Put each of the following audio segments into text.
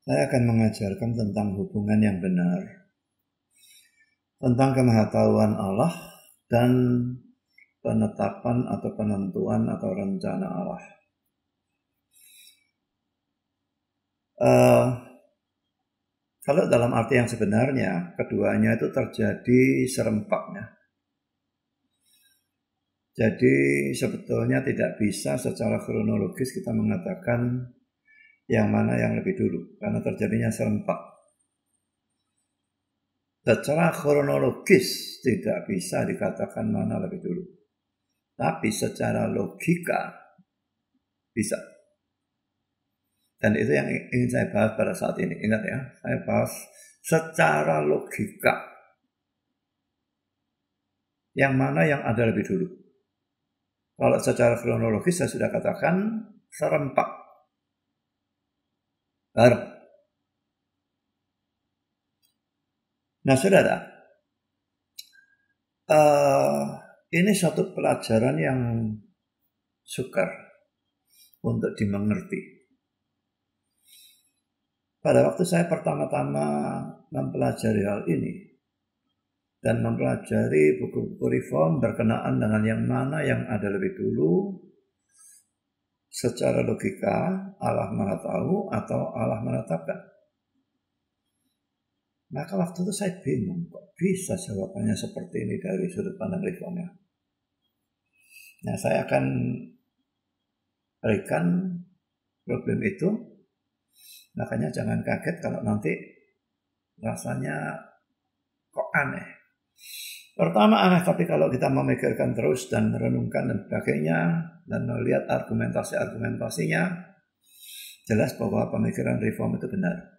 Saya akan mengajarkan tentang hubungan yang benar, tentang kemahatauan Allah dan penetapan atau penentuan atau rencana Allah. Kalau dalam arti yang sebenarnya, keduanya itu terjadi serempaknya. Jadi sebetulnya tidak bisa secara kronologis kita mengatakan yang mana yang lebih dulu, karena terjadinya serempak. Secara kronologis tidak bisa dikatakan mana lebih dulu. Tapi secara logika bisa. Dan itu yang ingin saya bahas pada saat ini. Ingat ya, saya bahas secara logika. Yang mana yang ada lebih dulu. Kalau secara kronologis saya sudah katakan serempak. Bareng. Nah saudara, ini suatu pelajaran yang sukar untuk dimengerti. Pada waktu saya pertama-tama mempelajari hal ini dan mempelajari buku-buku reform berkenaan dengan yang mana yang ada lebih dulu, secara logika Allah Maha Tahu atau Allah menetapkan. Maka waktu itu saya bingung, kok bisa jawabannya seperti ini dari sudut pandang reformnya. Nah, saya akan berikan problem itu. Makanya jangan kaget kalau nanti rasanya kok aneh. Pertama aneh, tapi kalau kita memikirkan terus dan merenungkan dan sebagainya dan melihat argumentasinya, jelas bahwa pemikiran reform itu benar.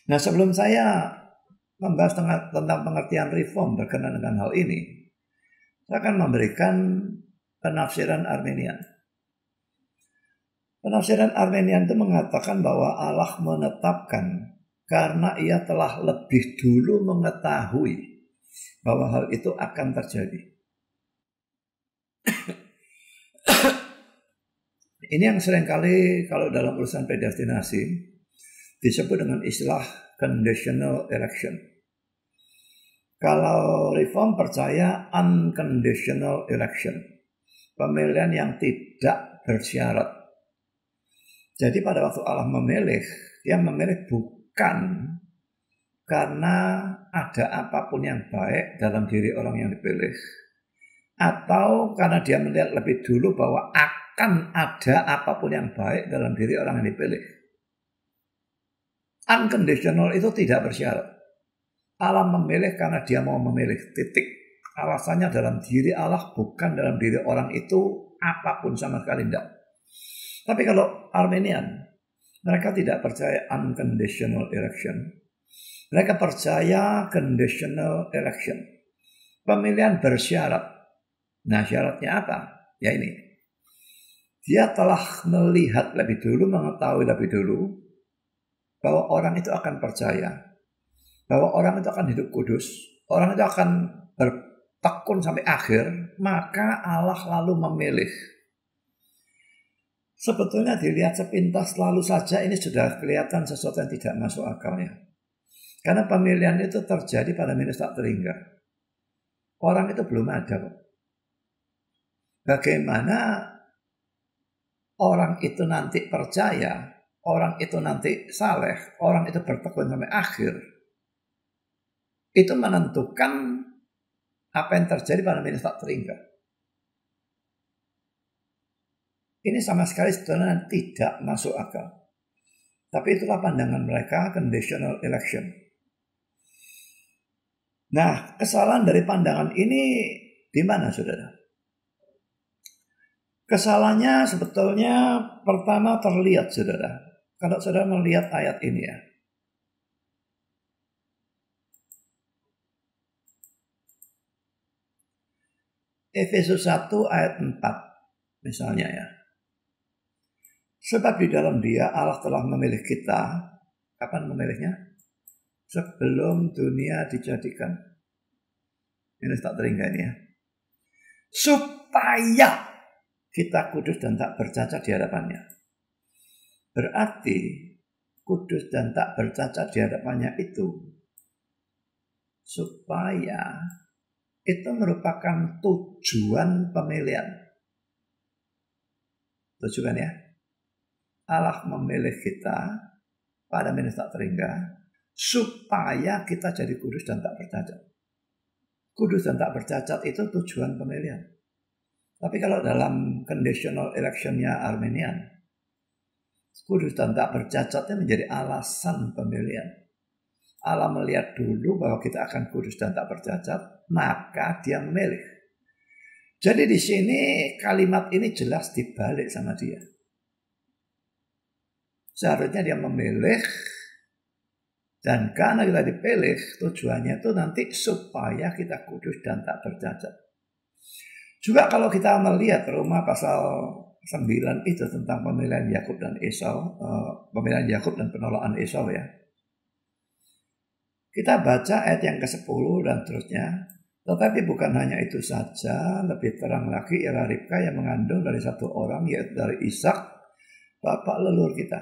Nah, sebelum saya membahas tentang pengertian reform berkenaan dengan hal ini, saya akan memberikan penafsiran Arminian. Penafsiran Arminian itu mengatakan bahwa Allah menetapkan karena ia telah lebih dulu mengetahui bahwa hal itu akan terjadi. Ini yang seringkali kalau dalam urusan predestinasi disebut dengan istilah conditional election. Kalau reform percaya unconditional election, pemilihan yang tidak bersyarat. Jadi pada waktu Allah memilih, dia memilih bukan karena ada apapun yang baik dalam diri orang yang dipilih, atau karena dia melihat lebih dulu bahwa akan ada apapun yang baik dalam diri orang yang dipilih. Unconditional itu tidak bersyarat. Allah memilih karena dia mau memilih, titik. Alasannya dalam diri Allah, bukan dalam diri orang itu apapun sama sekali tidak. Tapi kalau Arminian, mereka tidak percaya unconditional election. Mereka percaya conditional election. Pemilihan bersyarat. Nah, syaratnya apa? Ya ini. Dia telah melihat lebih dulu, mengetahui lebih dulu bahwa orang itu akan percaya, bahwa orang itu akan hidup kudus, orang itu akan bertekun sampai akhir, maka Allah lalu memilih. Sebetulnya dilihat sepintas lalu saja ini sudah kelihatan sesuatu yang tidak masuk akalnya. Karena pemilihan itu terjadi pada minus tak terhingga. Orang itu belum ada kok. Bagaimana orang itu nanti percaya, orang itu nanti saleh, orang itu bertekun sampai akhir. Itu menentukan apa yang terjadi pada minus tak terhingga. Ini sama sekali sebenarnya tidak masuk akal. Tapi itulah pandangan mereka, conditional election. Nah, kesalahan dari pandangan ini di mana, saudara? Kesalahannya sebetulnya pertama terlihat, saudara. Kalau saudara melihat ayat ini ya. Efesus 1 ayat 4 misalnya ya. Sebab di dalam Dia Allah telah memilih kita. Kapan memilihnya? Sebelum dunia dijadikan. Ini tak terhingga ini ya. Supaya kita kudus dan tak bercacat di hadapannya. Berarti kudus dan tak bercacat di hadapannya itu, supaya itu merupakan tujuan pemilihan. Tujuan ya. Allah memilih kita pada menit tak terhingga supaya kita jadi kudus dan tak bercacat. Kudus dan tak bercacat itu tujuan pemilihan. Tapi kalau dalam conditional electionnya Armenian, kudus dan tak bercacatnya menjadi alasan pemilihan. Allah melihat dulu bahwa kita akan kudus dan tak bercacat, maka dia memilih. Jadi di sini kalimat ini jelas dibalik sama dia. Seharusnya dia memilih, dan karena kita dipilih, tujuannya itu nanti supaya kita kudus dan tak bercacat. Juga kalau kita melihat Roma pasal 9 itu tentang pemilihan Yakub dan Esau, pemilihan Yakub dan penolakan Esau ya. Kita baca ayat yang ke-10 dan terusnya. Tetapi bukan hanya itu saja, lebih terang lagi ialah Ribka yang mengandung dari satu orang, yaitu dari Ishak, bapak leluhur kita.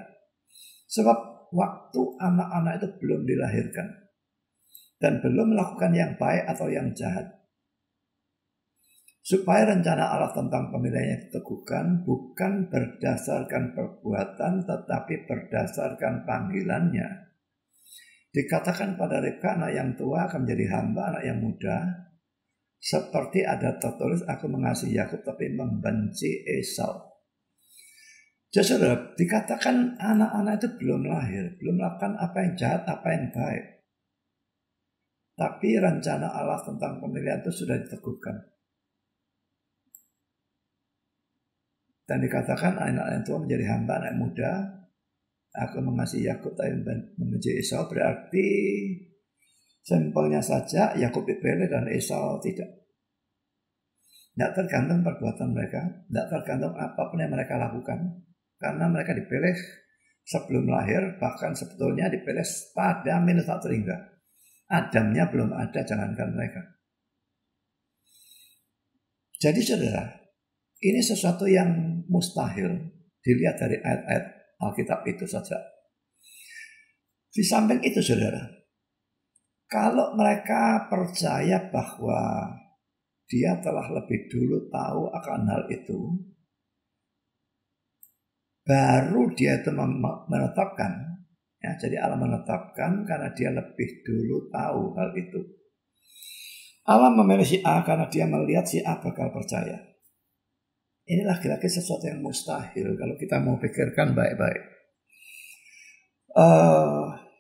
Sebab waktu anak-anak itu belum dilahirkan dan belum melakukan yang baik atau yang jahat, supaya rencana Allah tentang pemilihannya diteguhkan bukan berdasarkan perbuatan tetapi berdasarkan panggilannya. Dikatakan pada Ribka, anak yang tua akan menjadi hamba anak yang muda, seperti ada tertulis, aku mengasihi Yakub tapi membenci Esau. Jadi saudara, dikatakan anak-anak itu belum lahir, belum melakukan apa yang jahat, apa yang baik. Tapi rencana Allah tentang pemilihan itu sudah diteguhkan. Dan dikatakan anak yang tua menjadi hamba anak muda. Aku mengasihi Yakub tapi membenci Esau, berarti simpelnya saja Yakub dipilih dan Esau tidak. Tidak tergantung perbuatan mereka, tidak tergantung apapun yang mereka lakukan. Karena mereka dipilih sebelum lahir, bahkan sebetulnya dipilih pada menit tak terhingga. Adamnya belum ada, jangankan mereka. Jadi saudara, ini sesuatu yang mustahil dilihat dari ayat-ayat Alkitab itu saja. Di samping itu saudara, kalau mereka percaya bahwa dia telah lebih dulu tahu akan hal itu, baru dia itu menetapkan. Ya, jadi Allah menetapkan karena dia lebih dulu tahu hal itu. Allah memilih si A karena dia melihat si A bakal percaya. Ini lagi-lagi sesuatu yang mustahil kalau kita mau pikirkan baik-baik.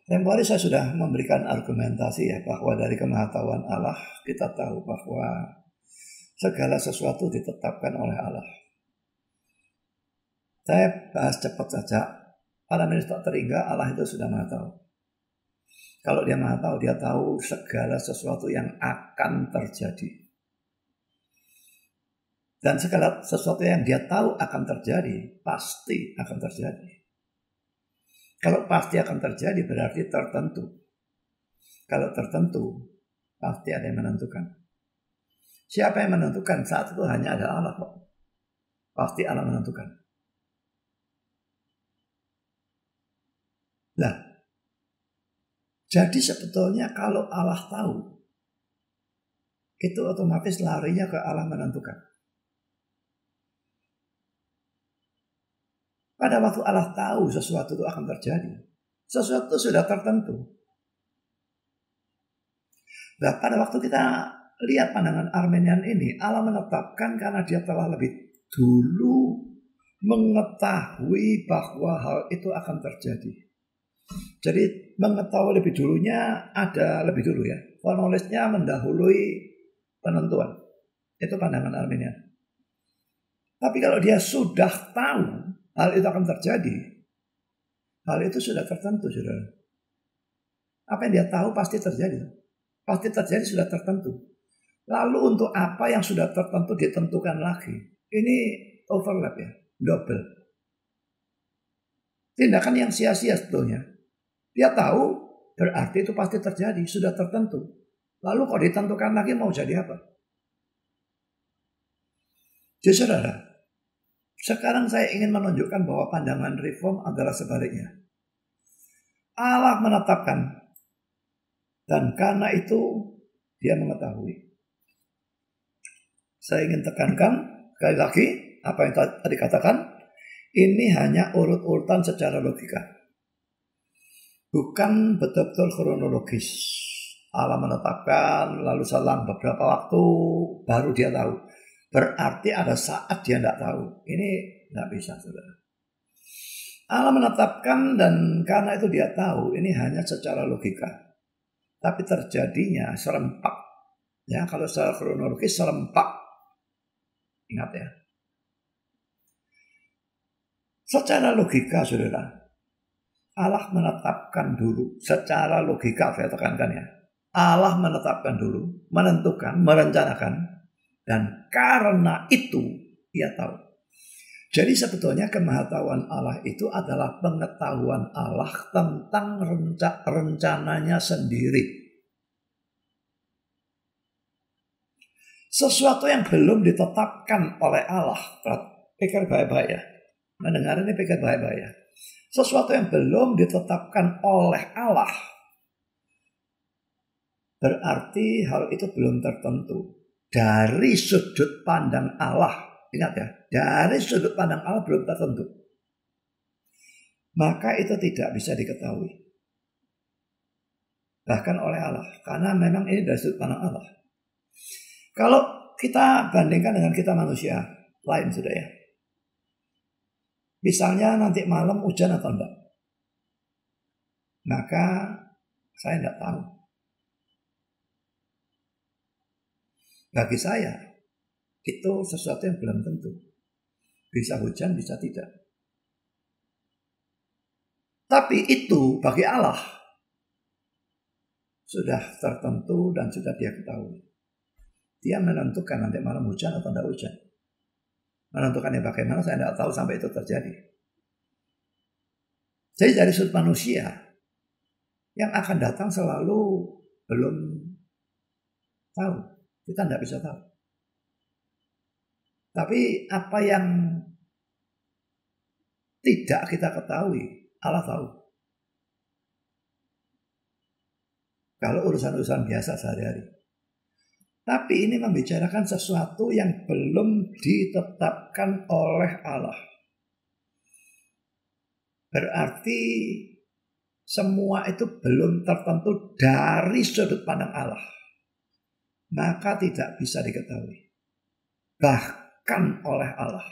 Tempo hari saya sudah memberikan argumentasi ya, bahwa dari kemahatauan Allah kita tahu bahwa segala sesuatu ditetapkan oleh Allah. Saya bahas cepat saja. Pada menit tak terhingga Allah itu sudah maha tahu. Kalau dia maha tahu, dia tahu segala sesuatu yang akan terjadi. Dan segala sesuatu yang dia tahu akan terjadi, pasti akan terjadi. Kalau pasti akan terjadi berarti tertentu. Kalau tertentu, pasti ada yang menentukan. Siapa yang menentukan? Saat itu hanya ada Allah kok. Pasti Allah menentukan. Nah, jadi sebetulnya kalau Allah tahu, itu otomatis larinya ke Allah menentukan. Pada waktu Allah tahu sesuatu itu akan terjadi, sesuatu sudah tertentu. Nah, pada waktu kita lihat pandangan Armenian ini, Allah menetapkan karena dia telah lebih dulu mengetahui bahwa hal itu akan terjadi. Jadi mengetahui lebih dulunya ada lebih dulu ya. Foreknowledge-nya mendahului penentuan. Itu pandangan Armenian. Tapi kalau dia sudah tahu hal itu akan terjadi, hal itu sudah tertentu, saudara. Apa yang dia tahu pasti terjadi. Pasti terjadi, sudah tertentu. Lalu untuk apa yang sudah tertentu ditentukan lagi? Ini overlap ya, double. Tindakan yang sia-sia sebetulnya. Dia tahu berarti itu pasti terjadi, sudah tertentu. Lalu kalau ditentukan lagi mau jadi apa? Jadi saudara, sekarang saya ingin menunjukkan bahwa pandangan reform adalah sebaliknya. Allah menetapkan, dan karena itu dia mengetahui. Saya ingin tekankan sekali lagi apa yang tadi katakan, ini hanya urut-urutan secara logika, bukan betul-betul kronologis. Allah menetapkan, lalu selang beberapa waktu baru dia tahu. Berarti ada saat dia tidak tahu. Ini tidak bisa, saudara. Allah menetapkan, dan karena itu dia tahu. Ini hanya secara logika. Tapi terjadinya serempak. Ya, kalau secara kronologis serempak. Ingat ya. Secara logika, saudara, Allah menetapkan dulu. Secara logika, saya tekankan ya. Allah menetapkan dulu, menentukan, merencanakan, dan karena itu ia tahu. Jadi sebetulnya kemahatauan Allah itu adalah pengetahuan Allah tentang rencananya sendiri. Sesuatu yang belum ditetapkan oleh Allah. Pikir baik-baik ya. Mendengar ini pikir baik-baik ya. Sesuatu yang belum ditetapkan oleh Allah, berarti hal itu belum tertentu. Dari sudut pandang Allah, ingat ya, dari sudut pandang Allah belum tertentu. Maka itu tidak bisa diketahui. Bahkan oleh Allah. Karena memang ini dari sudut pandang Allah. Kalau kita bandingkan dengan kita manusia lain sudah ya. Misalnya nanti malam hujan atau enggak. Maka saya enggak tahu. Bagi saya, itu sesuatu yang belum tentu. Bisa hujan, bisa tidak. Tapi itu bagi Allah sudah tertentu dan sudah dia ketahui. Dia menentukan nanti malam hujan atau tidak hujan. Menentukannya bagaimana saya tidak tahu sampai itu terjadi. Jadi dari sudut manusia, yang akan datang selalu belum tahu. Kita tidak bisa tahu. Tapi apa yang tidak kita ketahui, Allah tahu. Kalau urusan-urusan biasa sehari-hari. Tapi ini membicarakan sesuatu yang belum ditetapkan oleh Allah. Berarti semua itu belum tertentu dari sudut pandang Allah. Maka tidak bisa diketahui. Bahkan oleh Allah.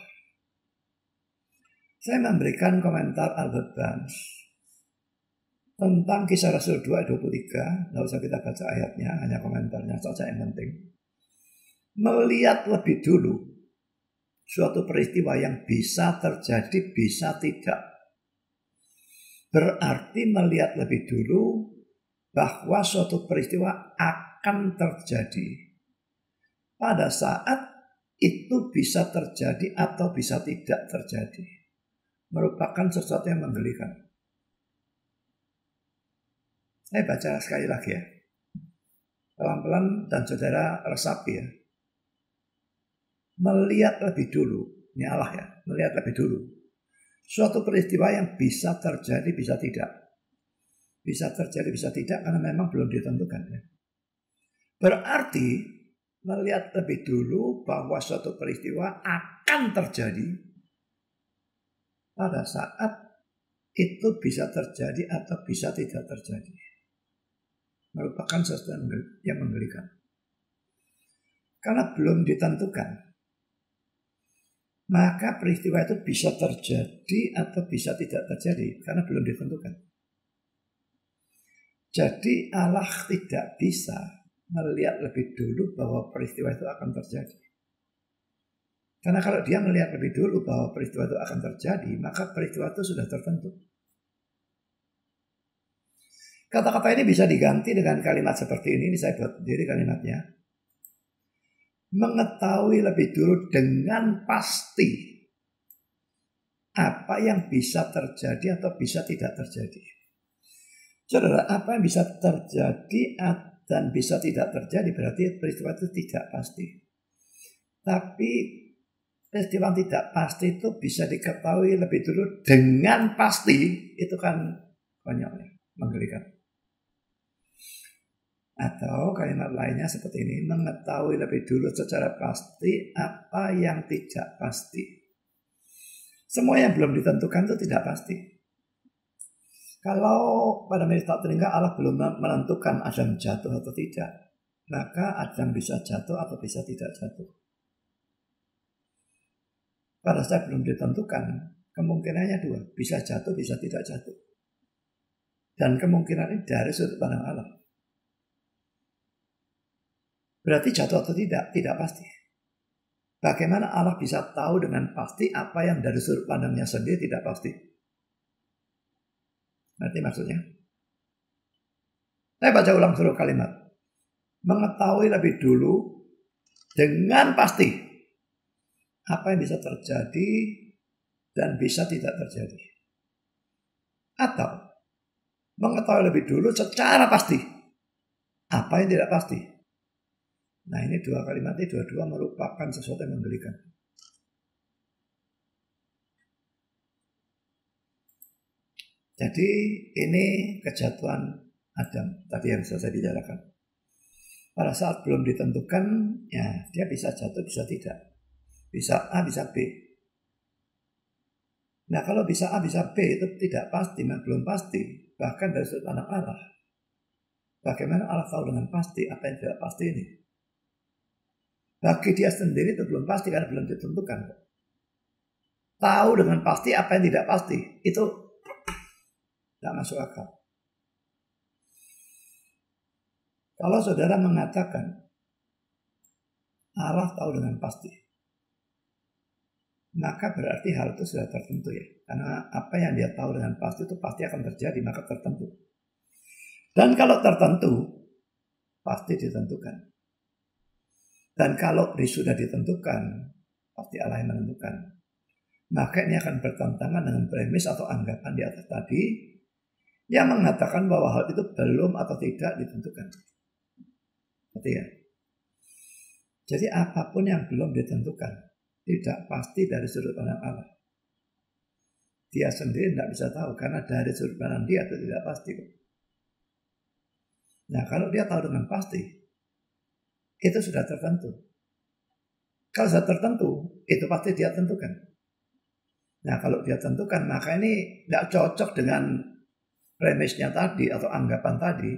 Saya memberikan komentar Albert Barnes tentang Kisah Rasul 2 ayat 23. Nggak usah kita baca ayatnya, hanya komentarnya saja yang penting. Melihat lebih dulu suatu peristiwa yang bisa terjadi, bisa tidak. Berarti melihat lebih dulu bahwa suatu peristiwa akan terjadi. Pada saat itu bisa terjadi atau bisa tidak terjadi. Merupakan sesuatu yang menggelikan. Saya baca sekali lagi ya. Pelan-pelan dan saudara resapi ya. Melihat lebih dulu. Ini Allah ya. Melihat lebih dulu. Suatu peristiwa yang bisa terjadi, bisa tidak. Bisa terjadi, bisa tidak karena memang belum ditentukan ya. Berarti melihat lebih dulu bahwa suatu peristiwa akan terjadi pada saat itu bisa terjadi atau bisa tidak terjadi. Merupakan sesuatu yang menggelikan. Karena belum ditentukan. Maka peristiwa itu bisa terjadi atau bisa tidak terjadi. Karena belum ditentukan. Jadi Allah tidak bisa melihat lebih dulu bahwa peristiwa itu akan terjadi. Karena kalau dia melihat lebih dulu bahwa peristiwa itu akan terjadi, maka peristiwa itu sudah tertentu. Kata-kata ini bisa diganti dengan kalimat seperti ini saya buat sendiri kalimatnya. Mengetahui lebih dulu dengan pasti apa yang bisa terjadi atau bisa tidak terjadi. Saudara, apa yang bisa terjadi dan bisa tidak terjadi berarti peristiwa itu tidak pasti. Tapi peristiwa tidak pasti itu bisa diketahui lebih dulu dengan pasti. Itu kan konyolnya. Menggelikan. Atau kalimat lainnya seperti ini, mengetahui lebih dulu secara pasti apa yang tidak pasti. Semua yang belum ditentukan itu tidak pasti. Kalau pada menit tak teringga Allah belum menentukan Adam jatuh atau tidak, maka Adam bisa jatuh atau bisa tidak jatuh. Pada saat belum ditentukan, kemungkinannya dua, bisa jatuh, bisa tidak jatuh. Dan kemungkinan ini dari sudut pandang Allah. Berarti jatuh atau tidak, tidak pasti. Bagaimana Allah bisa tahu dengan pasti apa yang dari sudut pandangnya sendiri tidak pasti? Nanti maksudnya? Saya baca ulang seluruh kalimat. Mengetahui lebih dulu dengan pasti apa yang bisa terjadi dan bisa tidak terjadi. Atau mengetahui lebih dulu secara pasti apa yang tidak pasti. Nah, ini dua kalimat ini dua-dua merupakan sesuatu yang menggelikan. Jadi ini kejatuhan Adam tadi yang saya bicarakan. Pada saat belum ditentukan, ya dia bisa jatuh, bisa tidak. Bisa A, bisa B. Nah, kalau bisa A, bisa B itu tidak pasti, belum pasti. Bahkan dari sudut pandang Allah. Bagaimana Allah tahu dengan pasti apa yang tidak pasti ini? Bagi dia sendiri itu belum pasti karena belum ditentukan. Tahu dengan pasti apa yang tidak pasti, itu tidak masuk akal. Kalau saudara mengatakan Allah tahu dengan pasti, maka berarti hal itu sudah tertentu ya. Karena apa yang dia tahu dengan pasti itu pasti akan terjadi, maka tertentu. Dan kalau tertentu, pasti ditentukan. Dan kalau sudah ditentukan, pasti Allah yang menentukan. Maka ini akan bertentangan dengan premis atau anggapan di atas tadi yang mengatakan bahwa hal itu belum atau tidak ditentukan. Berarti ya. Jadi apapun yang belum ditentukan tidak pasti dari sudut pandang Allah. Dia sendiri tidak bisa tahu karena dari sudut pandang dia itu tidak pasti. Nah, kalau dia tahu dengan pasti, itu sudah tertentu. Kalau sudah tertentu, itu pasti dia tentukan. Nah, kalau dia tentukan, maka ini tidak cocok dengan premisnya tadi atau anggapan tadi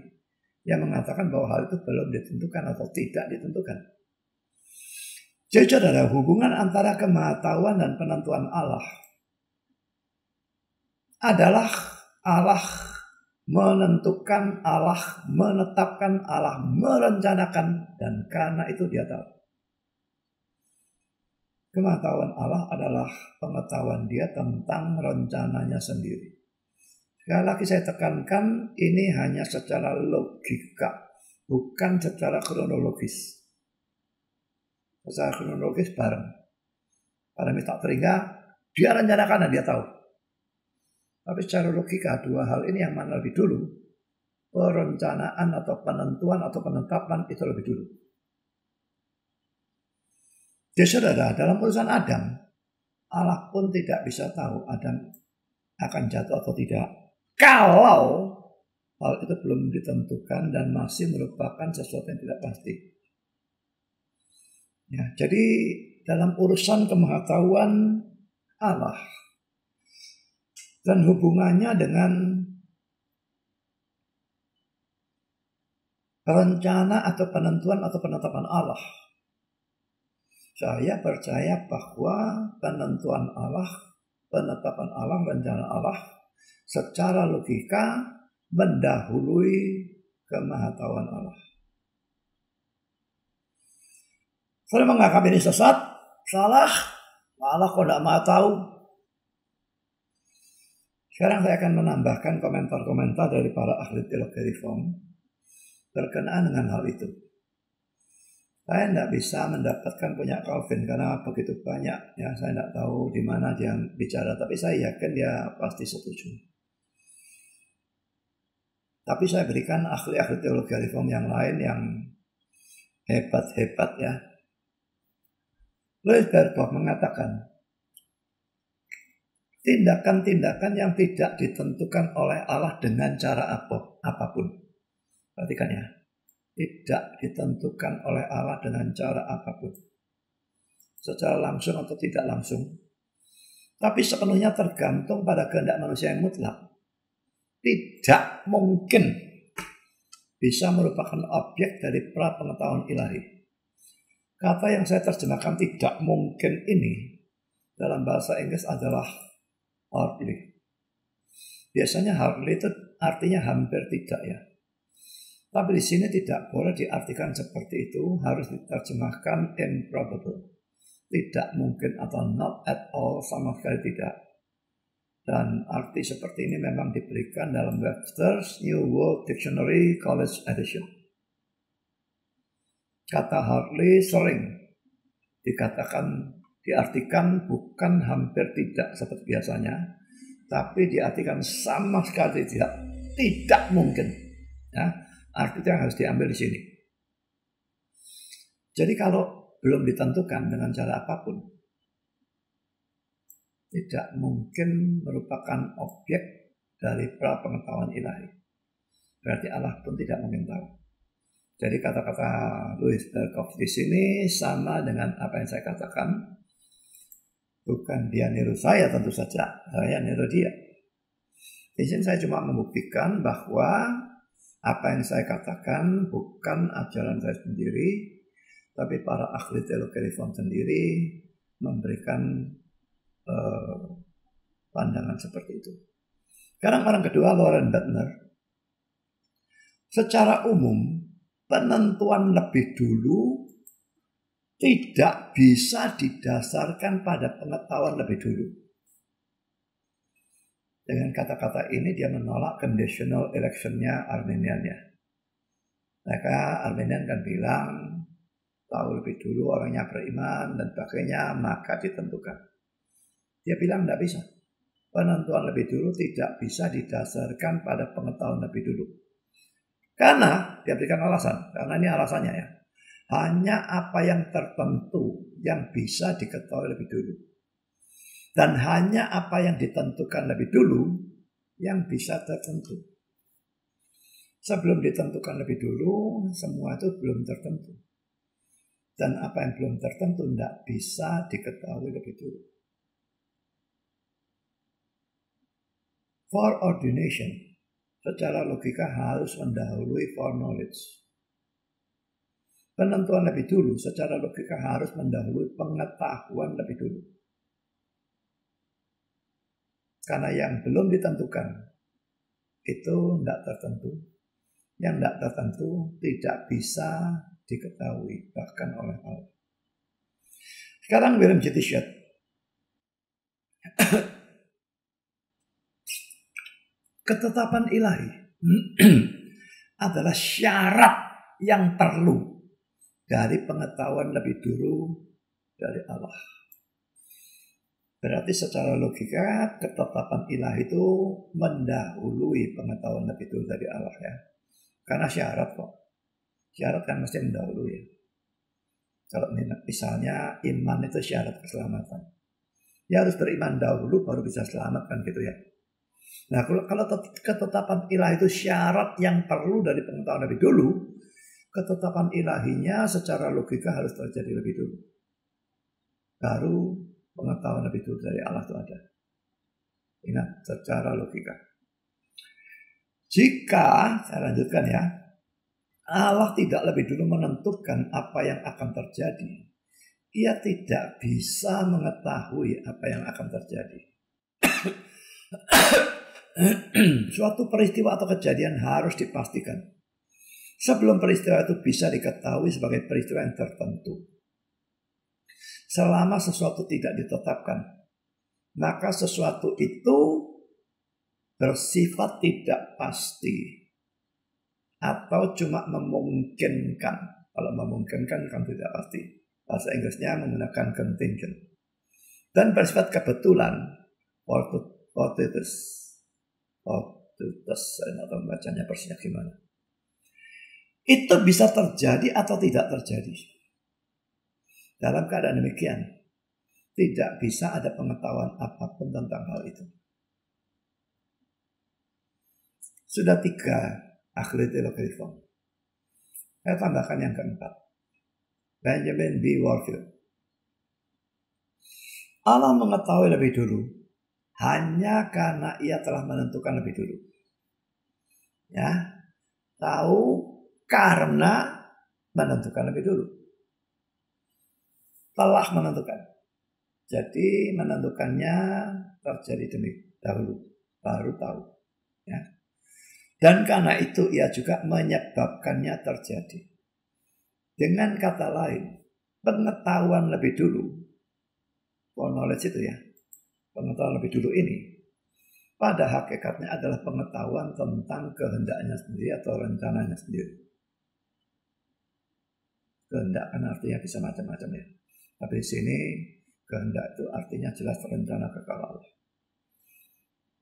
yang mengatakan bahwa hal itu belum ditentukan atau tidak ditentukan. Jadi saudara, hubungan antara kemahatauan dan penentuan Allah adalah Allah menentukan, Allah menetapkan, Allah merencanakan, dan karena itu dia tahu. Kemahatauan Allah adalah pengetahuan dia tentang rencananya sendiri. Sekali lagi saya tekankan, ini hanya secara logika, bukan secara kronologis. Secara kronologis bareng. Pada minta teringga, dia rencanakan dan dia tahu. Tapi secara logika, dua hal ini yang mana lebih dulu? Perencanaan atau penentuan atau penetapan itu lebih dulu. Jadi saudara, dalam urusan Adam, Allah pun tidak bisa tahu Adam akan jatuh atau tidak. Kalau hal itu belum ditentukan dan masih merupakan sesuatu yang tidak pasti. Ya, jadi dalam urusan kemahatauan Allah dan hubungannya dengan rencana atau penentuan atau penetapan Allah, saya percaya bahwa penentuan Allah, penetapan Allah, rencana Allah secara logika mendahului kemahatauan Allah. Saya menganggap ini sesat, salah, Allah kok tidak mau tahu. Sekarang saya akan menambahkan komentar-komentar dari para ahli teologi reform berkenaan dengan hal itu. Saya tidak bisa mendapatkan punya Calvin karena begitu banyak, ya saya tidak tahu di mana dia bicara, tapi saya yakin dia pasti setuju. Tapi saya berikan ahli-ahli teologi reform yang lain yang hebat-hebat ya. Louis Berkhof mengatakan, tindakan-tindakan yang tidak ditentukan oleh Allah dengan cara apapun. Perhatikan ya, tidak ditentukan oleh Allah dengan cara apapun, secara langsung atau tidak langsung, tapi sepenuhnya tergantung pada kehendak manusia yang mutlak. Tidak mungkin bisa merupakan objek dari pra-pengetahuan ilahi. Kata yang saya terjemahkan tidak mungkin ini dalam bahasa Inggris adalah hardly. Biasanya hardly itu artinya hampir tidak ya. Tapi di sini tidak boleh diartikan seperti itu, harus diterjemahkan improbable. Tidak mungkin atau not at all, sama sekali tidak. Dan arti seperti ini memang diberikan dalam Webster's New World Dictionary College Edition. Kata hardly sering diartikan bukan hampir tidak seperti biasanya, tapi diartikan sama sekali tidak mungkin. Ya, artinya yang harus diambil di sini. Jadi kalau belum ditentukan dengan cara apapun, tidak mungkin merupakan objek dari pra-pengetahuan ilahi. Berarti Allah pun tidak mungkin tahu. Jadi kata-kata Louis Berkhof di sini sama dengan apa yang saya katakan. Bukan dia niru saya, tentu saja saya niru dia. Di sini saya cuma membuktikan bahwa apa yang saya katakan bukan ajaran saya sendiri, tapi para ahli teologi reform sendiri memberikan pandangan seperti itu. Sekarang orang kedua, Loren Buettner. Secara umum, penentuan lebih dulu tidak bisa didasarkan pada pengetahuan lebih dulu. Dengan kata-kata ini dia menolak conditional election-nya Arminian-nya. Maka Arminian kan bilang, tahu lebih dulu orangnya beriman dan sebagainya, maka ditentukan. Dia bilang tidak bisa. Penentuan lebih dulu tidak bisa didasarkan pada pengetahuan lebih dulu. Karena, dia berikan alasan, karena ini alasannya ya. Hanya apa yang tertentu yang bisa diketahui lebih dulu. Dan hanya apa yang ditentukan lebih dulu yang bisa tertentu. Sebelum ditentukan lebih dulu, semua itu belum tertentu. Dan apa yang belum tertentu tidak bisa diketahui lebih dulu. Foreordination secara logika harus mendahului foreknowledge. Penentuan lebih dulu secara logika harus mendahului pengetahuan lebih dulu. Karena yang belum ditentukan itu tidak tertentu. Yang tidak tertentu tidak bisa diketahui bahkan oleh Allah. Sekarang William J. Shedd. Ketetapan ilahi adalah syarat yang perlu dari pengetahuan lebih dulu dari Allah. Berarti secara logika ketetapan ilahi itu mendahului pengetahuan lebih dulu dari Allah ya. Karena syarat kok. Syarat kan mesti mendahului ya. Kalau misalnya iman itu syarat keselamatan. Ya harus beriman dahulu baru bisa selamat kan gitu ya. Nah kalau ketetapan ilahi itu syarat yang perlu dari pengetahuan lebih dulu, ketetapan ilahinya secara logika harus terjadi lebih dulu. Baru pengetahuan lebih dulu dari Allah itu ada. Ingat, secara logika. Jika, saya lanjutkan ya, Allah tidak lebih dulu menentukan apa yang akan terjadi, ia tidak bisa mengetahui apa yang akan terjadi. Suatu peristiwa atau kejadian harus dipastikan sebelum peristiwa itu bisa diketahui sebagai peristiwa yang tertentu. Selama sesuatu tidak ditetapkan, maka sesuatu itu bersifat tidak pasti atau cuma memungkinkan. Kalau memungkinkan kan tidak pasti. Bahasa Inggrisnya menggunakan contingent. Dan bersifat kebetulan, fortuitous, saya nggak tahu bacanya persisnya gimana. Itu bisa terjadi atau tidak terjadi. Dalam keadaan demikian, tidak bisa ada pengetahuan apapun tentang hal itu. Sudah 3 ahli teologi reform. Saya tambahkan yang keempat. Benjamin B. Warfield. Allah mengetahui lebih dulu hanya karena ia telah menentukan lebih dulu. Ya, tahu karena menentukan lebih dulu. Telah menentukan. Jadi menentukannya terjadi demi dahulu, baru tahu. Ya. Dan karena itu ia juga menyebabkannya terjadi. Dengan kata lain, pengetahuan lebih dulu, knowledge itu ya, pengetahuan lebih dulu ini, pada hakikatnya adalah pengetahuan tentang kehendaknya sendiri atau rencananya sendiri. Kehendak kan artinya bisa macam-macam ya. Tapi di sini kehendak itu artinya jelas rencana kekal Allah.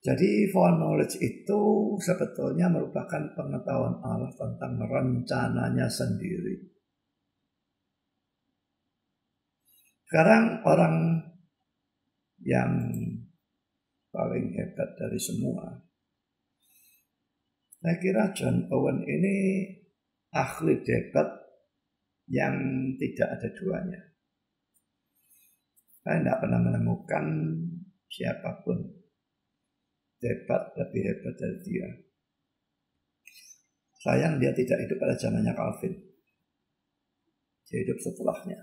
Jadi foreknowledge itu sebetulnya merupakan pengetahuan Allah tentang rencananya sendiri. Sekarang orang yang paling hebat dari semua, saya kira John Owen ini ahli debat yang tidak ada duanya. Saya tidak pernah menemukan siapapun debat lebih hebat dari dia. Sayang dia tidak hidup pada zamannya Calvin. Dia hidup setelahnya.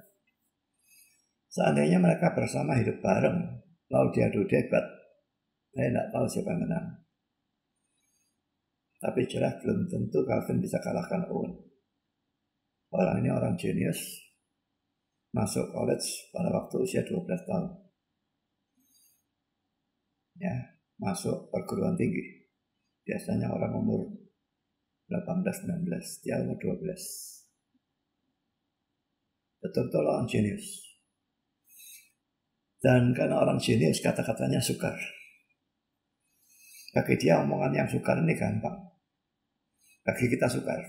Seandainya mereka bersama hidup bareng, lalu diadu debat, saya tidak tahu siapa yang menang. Tapi jelas belum tentu Calvin bisa kalahkan Owen. Orang ini orang jenius, masuk college pada waktu usia 12 tahun. Ya, masuk perguruan tinggi. Biasanya orang umur 18-19, dia umur 12. Betul-betul orang jenius. Dan karena orang jenius kata-katanya sukar. Bagi dia omongan yang sukar ini gampang. Bagi kita sukar.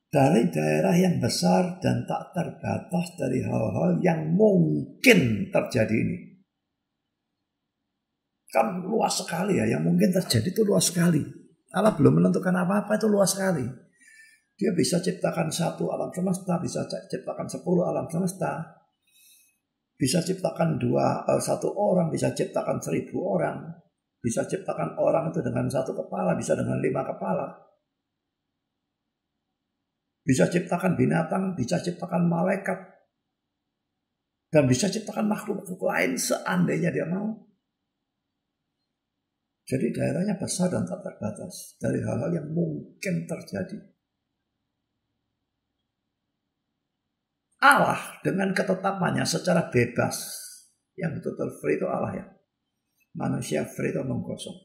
Dari daerah yang besar dan tak terbatas dari hal-hal yang mungkin terjadi ini. Kan luas sekali ya, yang mungkin terjadi itu luas sekali. Allah belum menentukan apa-apa, itu luas sekali. Dia bisa ciptakan 1 alam semesta, bisa ciptakan 10 alam semesta. Bisa ciptakan 1 orang, bisa ciptakan 1000 orang. Bisa ciptakan orang itu dengan 1 kepala, bisa dengan 5 kepala. Bisa ciptakan binatang, bisa ciptakan malaikat. Dan bisa ciptakan makhluk-makhluk lain seandainya dia mau. Jadi daerahnya besar dan tak terbatas dari hal-hal yang mungkin terjadi. Allah dengan ketetapannya secara bebas. Yang betul-betul free itu Allah ya. Manusia free itu omong kosong.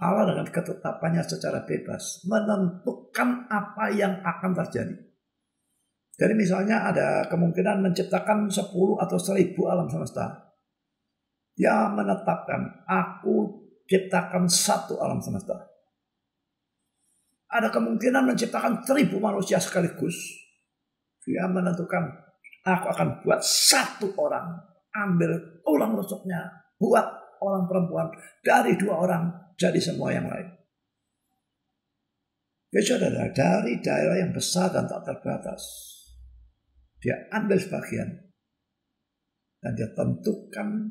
Allah dengan ketetapannya secara bebas menentukan apa yang akan terjadi. Jadi misalnya ada kemungkinan menciptakan 10 atau 1000 alam semesta. Dia menetapkan, aku ciptakan 1 alam semesta. Ada kemungkinan menciptakan 1000 manusia sekaligus. Dia menentukan, aku akan buat 1 orang. Ambil tulang rusuknya, buat orang perempuan. Dari 2 orang, jadi semua yang lain. Ya saudara, dari daerah yang besar dan tak terbatas, dia ambil sebagian. Dan dia tentukan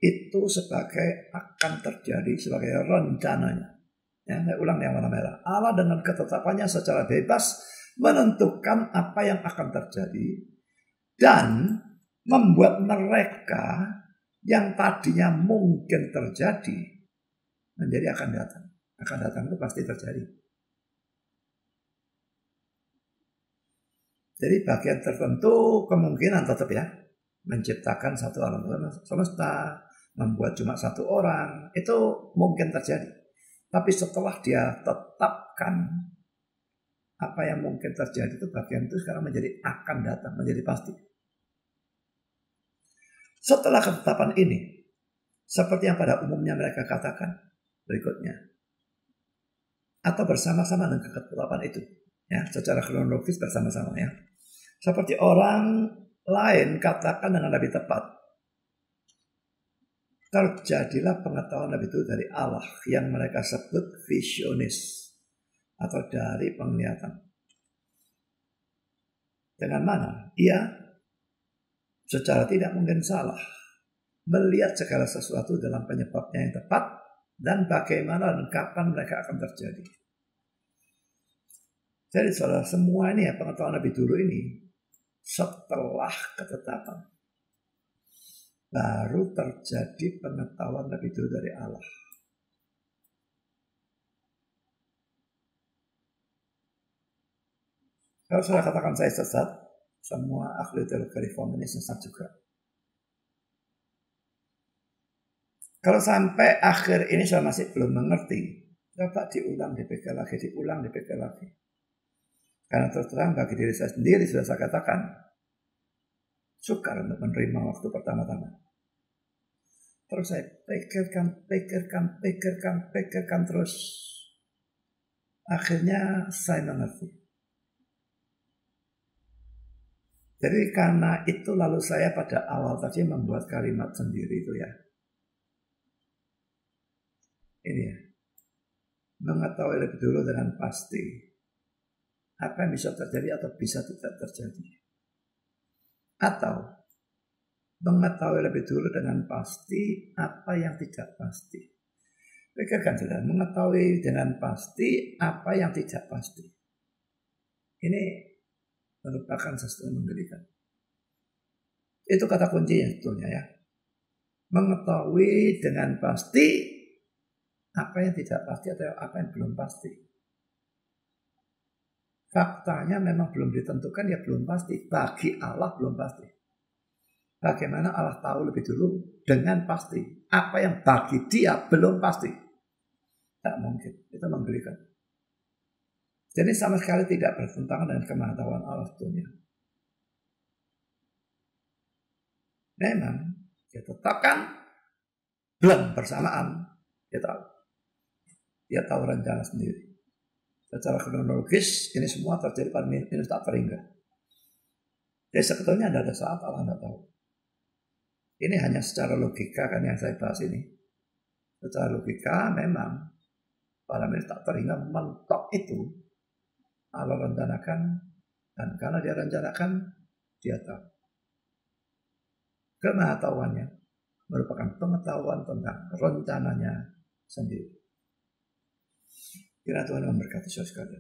itu sebagai akan terjadi, sebagai rencananya. Ya, saya ulang yang warna merah. Allah dengan ketetapannya secara bebas menentukan apa yang akan terjadi. Dan membuat mereka yang tadinya mungkin terjadi menjadi akan datang. Akan datang itu pasti terjadi. Jadi bagian tertentu kemungkinan tetap ya. Menciptakan 1 alam semesta, membuat cuma 1 orang, itu mungkin terjadi. Tapi setelah dia tetapkan apa yang mungkin terjadi itu bagian itu sekarang menjadi akan datang, menjadi pasti. Setelah ketetapan ini, seperti yang pada umumnya mereka katakan berikutnya, atau bersama-sama dengan ketetapan itu, ya, secara kronologis bersama-sama ya. Seperti orang lain katakan dengan lebih tepat, terjadilah pengetahuan lebih dulu dari Allah yang mereka sebut visionis atau dari penglihatan. Dengan mana? Ia secara tidak mungkin salah melihat segala sesuatu dalam penyebabnya yang tepat dan bagaimana dan kapan mereka akan terjadi. Jadi saudara, semua ini ya pengetahuan lebih dulu ini setelah ketetapan baru terjadi pengetahuan lebih dulu dari Allah. Kalau saudara katakan saya sesat, semua ahli teologi reform ini sesat juga. Kalau sampai akhir ini saya masih belum mengerti, coba diulang, dipikir lagi, diulang, dipikir lagi. Karena terus terang bagi diri saya sendiri sudah saya katakan, sukar untuk menerima waktu pertama-tama. Terus saya pikirkan terus. Akhirnya saya mengerti. Jadi karena itu lalu saya pada awal tadi membuat kalimat sendiri itu ya. Ini ya. Mengetahui lebih dulu dengan pasti apa yang bisa terjadi atau bisa tidak terjadi. Atau mengetahui lebih dulu dengan pasti apa yang tidak pasti. Pikirkan saudara, mengetahui dengan pasti apa yang tidak pasti. Ini merupakan sesuatu yang mengerikan. Itu kata kuncinya sebetulnya ya. Mengetahui dengan pasti apa yang tidak pasti atau apa yang belum pasti. Faktanya memang belum ditentukan, ya belum pasti. Bagi Allah belum pasti. Bagaimana Allah tahu lebih dulu dengan pasti apa yang bagi dia belum pasti? Tak mungkin. Itu menggelikan. Jadi sama sekali tidak bertentangan dengan kemahatauan Allah tentunya. Memang dia tetapkan belum bersamaan. Dia tahu. Dia tahu rencana sendiri. Secara kronologis ini semua terjadi pada minus tak terhingga. Jadi sebetulnya ada saat Allah tidak tahu. Ini hanya secara logika kan yang saya bahas ini. Secara logika memang pada minus tak terhingga mentok itu Allah rencanakan, dan karena dia rencanakan dia tahu. Kemahatauannya merupakan pengetahuan tentang rencananya sendiri. Kira Tuhan memberkati saudara sekalian.